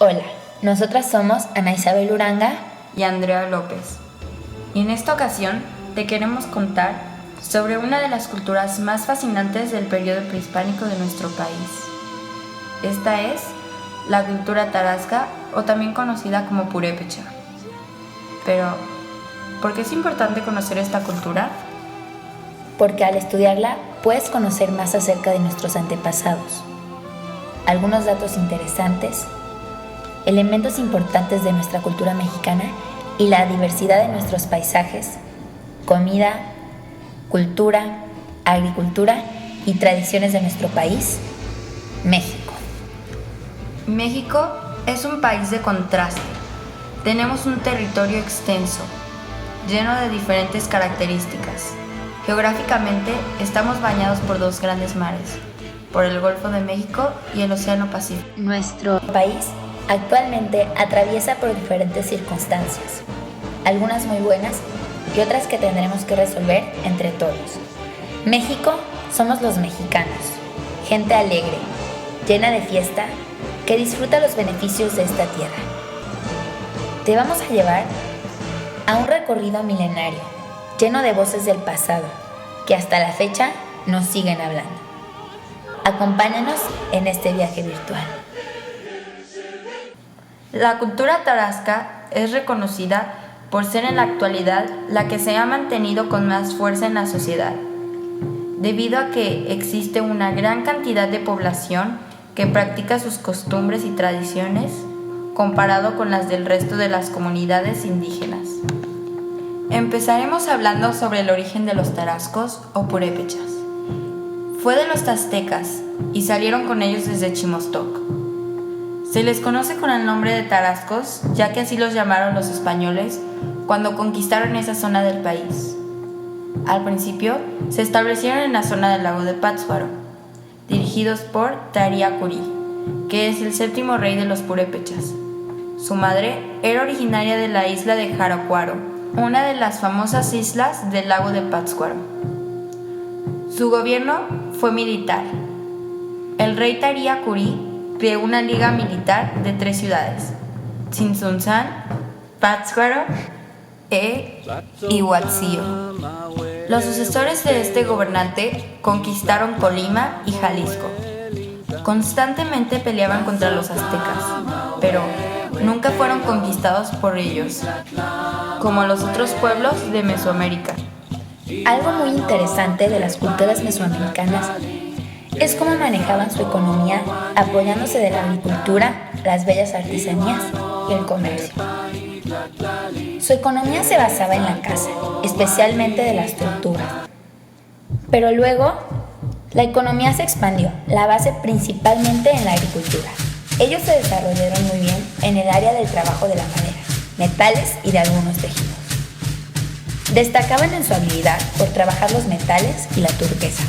Hola, nosotras somos Ana Isabel Uranga y Andrea López. Y en esta ocasión te queremos contar sobre una de las culturas más fascinantes del periodo prehispánico de nuestro país. Esta es la cultura tarasca, o también conocida como purépecha. Pero, ¿por qué es importante conocer esta cultura? porque al estudiarla puedes conocer más acerca de nuestros antepasados, algunos datos interesantes, elementos importantes de nuestra cultura mexicana y la diversidad de nuestros paisajes, comida, cultura, agricultura y tradiciones de nuestro país, México. México es un país de contraste. Tenemos un territorio extenso, lleno de diferentes características. Geográficamente estamos bañados por dos grandes mares, por el Golfo de México y el Océano Pacífico. Nuestro país actualmente atraviesa por diferentes circunstancias, algunas muy buenas y otras que tendremos que resolver entre todos. México somos los mexicanos, gente alegre, llena de fiesta, que disfruta los beneficios de esta tierra. Te vamos a llevar a un recorrido milenario, lleno de voces del pasado, que hasta la fecha nos siguen hablando. Acompáñanos en este viaje virtual. La cultura tarasca es reconocida por ser en la actualidad la que se ha mantenido con más fuerza en la sociedad, debido a que existe una gran cantidad de población que practica sus costumbres y tradiciones comparado con las del resto de las comunidades indígenas. Empezaremos hablando sobre el origen de los tarascos o purépechas. Fue de los aztecas y salieron con ellos desde Chimostoc. Se les conoce con el nombre de tarascos, ya que así los llamaron los españoles cuando conquistaron esa zona del país. Al principio se establecieron en la zona del lago de Pátzcuaro, dirigidos por Taría Curí, que es el séptimo rey de los purépechas. Su madre era originaria de la isla de Jaracuaro, una de las famosas islas del lago de Pátzcuaro. Su gobierno fue militar. El rey Taría Curí creó una liga militar de 3 ciudades: Tzintzuntzán, Pátzcuaro e Iguatzio. Los sucesores de este gobernante conquistaron Colima y Jalisco. Constantemente peleaban contra los aztecas, pero nunca fueron conquistados por ellos, como los otros pueblos de Mesoamérica. Algo muy interesante de las culturas mesoamericanas es cómo manejaban su economía apoyándose de la agricultura, las bellas artesanías y el comercio. Su economía se basaba en la caza, especialmente de las tortugas. Pero luego, la economía se expandió, la base principalmente en la agricultura. Ellos se desarrollaron muy bien en el área del trabajo de la madera, metales y de algunos tejidos. Destacaban en su habilidad por trabajar los metales y la turquesa,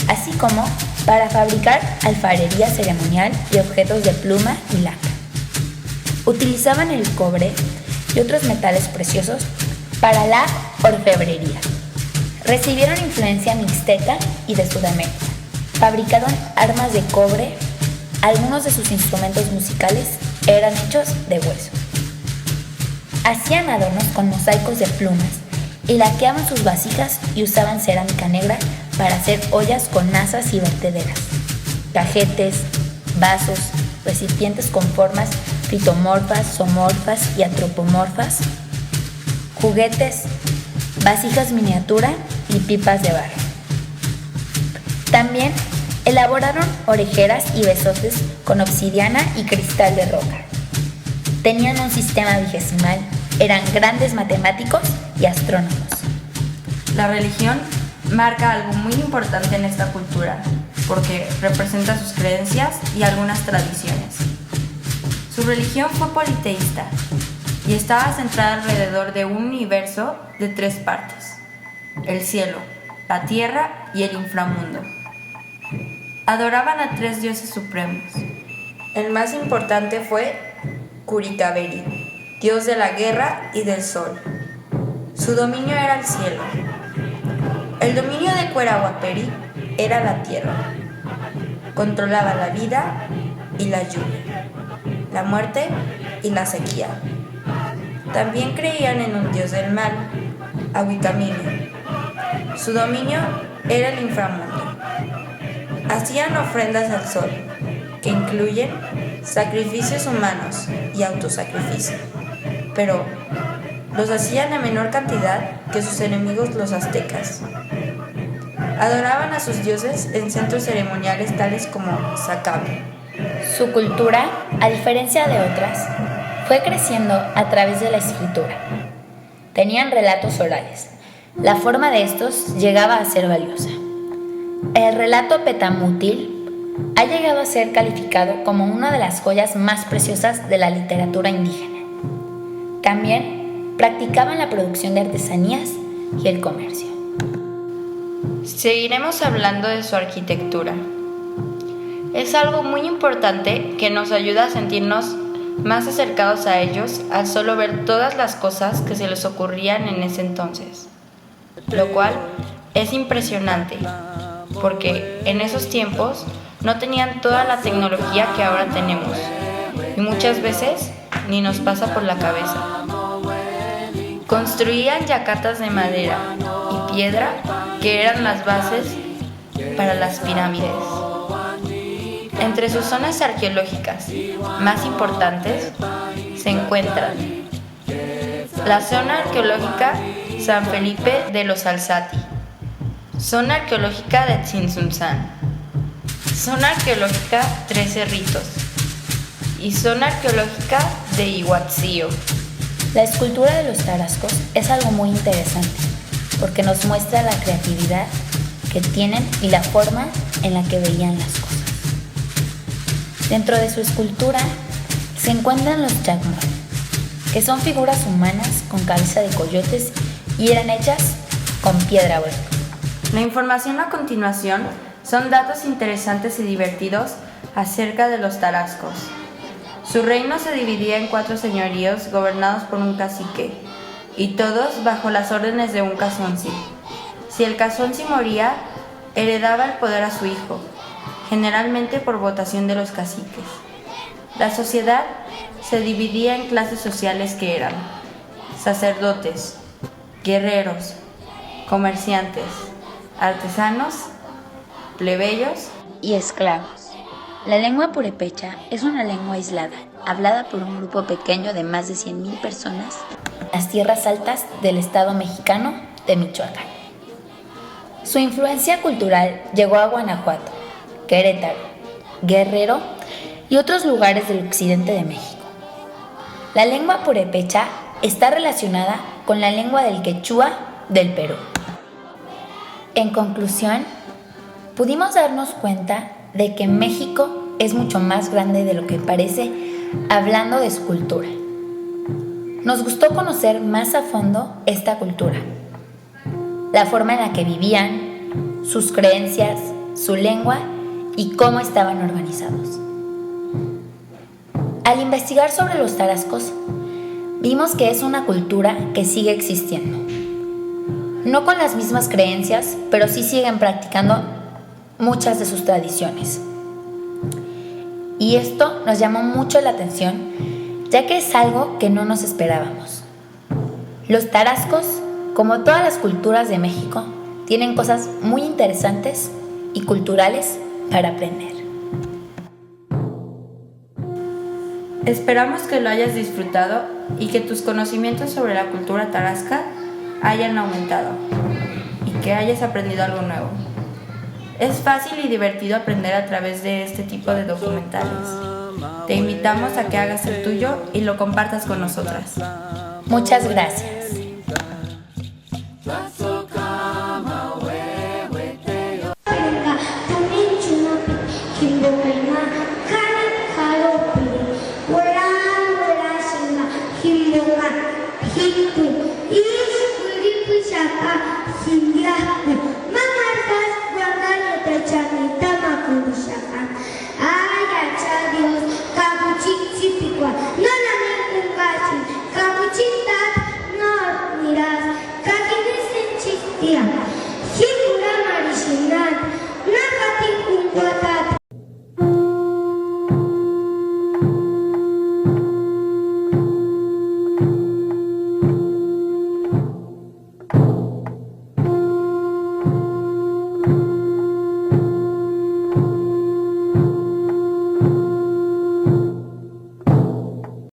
así como para fabricar alfarería ceremonial y objetos de pluma y laca. Utilizaban el cobre y otros metales preciosos para la orfebrería. Recibieron influencia mixteca y de Sudamérica. Fabricaron armas de cobre. Algunos de sus instrumentos musicales eran hechos de hueso. Hacían adornos con mosaicos de plumas y laqueaban sus vasijas y usaban cerámica negra para hacer ollas con asas y vertederas, cajetes, vasos, recipientes con formas fitomorfas, zoomorfas y antropomorfas, juguetes, vasijas miniatura y pipas de barro. También elaboraron orejeras y besotes con obsidiana y cristal de roca. Tenían un sistema vigesimal, eran grandes matemáticos y astrónomos. La religión marca algo muy importante en esta cultura, porque representa sus creencias y algunas tradiciones. Su religión fue politeísta y estaba centrada alrededor de un universo de 3 partes: el cielo, la tierra y el inframundo. Adoraban a 3 dioses supremos. El más importante fue Curicaveri, dios de la guerra y del sol. Su dominio era el cielo. El dominio de Cuerahuaperi era la tierra. Controlaba la vida y la lluvia. la muerte y la sequía. También creían en un dios del mal, Ahuicamino. Su dominio era el inframundo. Hacían ofrendas al sol, que incluyen sacrificios humanos y autosacrificio, pero los hacían en menor cantidad que sus enemigos los aztecas. Adoraban a sus dioses en centros ceremoniales tales como Zacapu. Su cultura, a diferencia de otras, fue creciendo a través de la escritura. Tenían relatos orales. La forma de estos llegaba a ser valiosa. El relato Petamútil ha llegado a ser calificado como una de las joyas más preciosas de la literatura indígena. También practicaban la producción de artesanías y el comercio. Seguiremos hablando de su arquitectura. Es algo muy importante que nos ayuda a sentirnos más acercados a ellos al solo ver todas las cosas que se les ocurrían en ese entonces, lo cual es impresionante, porque en esos tiempos no tenían toda la tecnología que ahora tenemos, y muchas veces ni nos pasa por la cabeza. Construían yacatas de madera y piedra que eran las bases para las pirámides. Entre sus zonas arqueológicas más importantes se encuentran la zona arqueológica San Felipe de los Alzati, zona arqueológica de Tzintzuntzán, zona arqueológica Tres Cerritos y zona arqueológica de Iguatzio. La escultura de los tarascos es algo muy interesante porque nos muestra la creatividad que tienen y la forma en la que veían las cosas. Dentro de su escultura se encuentran los chacmol, que son figuras humanas con cabeza de coyotes y eran hechas con piedra blanca. La información a continuación son datos interesantes y divertidos acerca de los tarascos. Su reino se dividía en 4 señoríos gobernados por un cacique, y todos bajo las órdenes de un cazonci. Si el cazonci moría, heredaba el poder a su hijo, generalmente por votación de los caciques. La sociedad se dividía en clases sociales que eran sacerdotes, guerreros, comerciantes, artesanos, plebeyos y esclavos. La lengua purépecha es una lengua aislada, hablada por un grupo pequeño de más de 100,000 personas en las tierras altas del estado mexicano de Michoacán. Su influencia cultural llegó a Guanajuato, Querétaro, Guerrero y otros lugares del occidente de México. La lengua purépecha está relacionada con la lengua del quechua del Perú. En conclusión, pudimos darnos cuenta de que México es mucho más grande de lo que parece hablando de su cultura. Nos gustó conocer más a fondo esta cultura, la forma en la que vivían, sus creencias, su lengua y cómo estaban organizados. Al investigar sobre los tarascos, vimos que es una cultura que sigue existiendo. No con las mismas creencias, pero sí siguen practicando muchas de sus tradiciones. Y esto nos llamó mucho la atención, ya que es algo que no nos esperábamos. Los tarascos, como todas las culturas de México, tienen cosas muy interesantes y culturales para aprender. Esperamos que lo hayas disfrutado y que tus conocimientos sobre la cultura tarasca hayan aumentado y que hayas aprendido algo nuevo. Es fácil y divertido aprender a través de este tipo de documentales. Te invitamos a que hagas el tuyo y lo compartas con nosotras. Muchas gracias. Ay, Dios, cabuchín,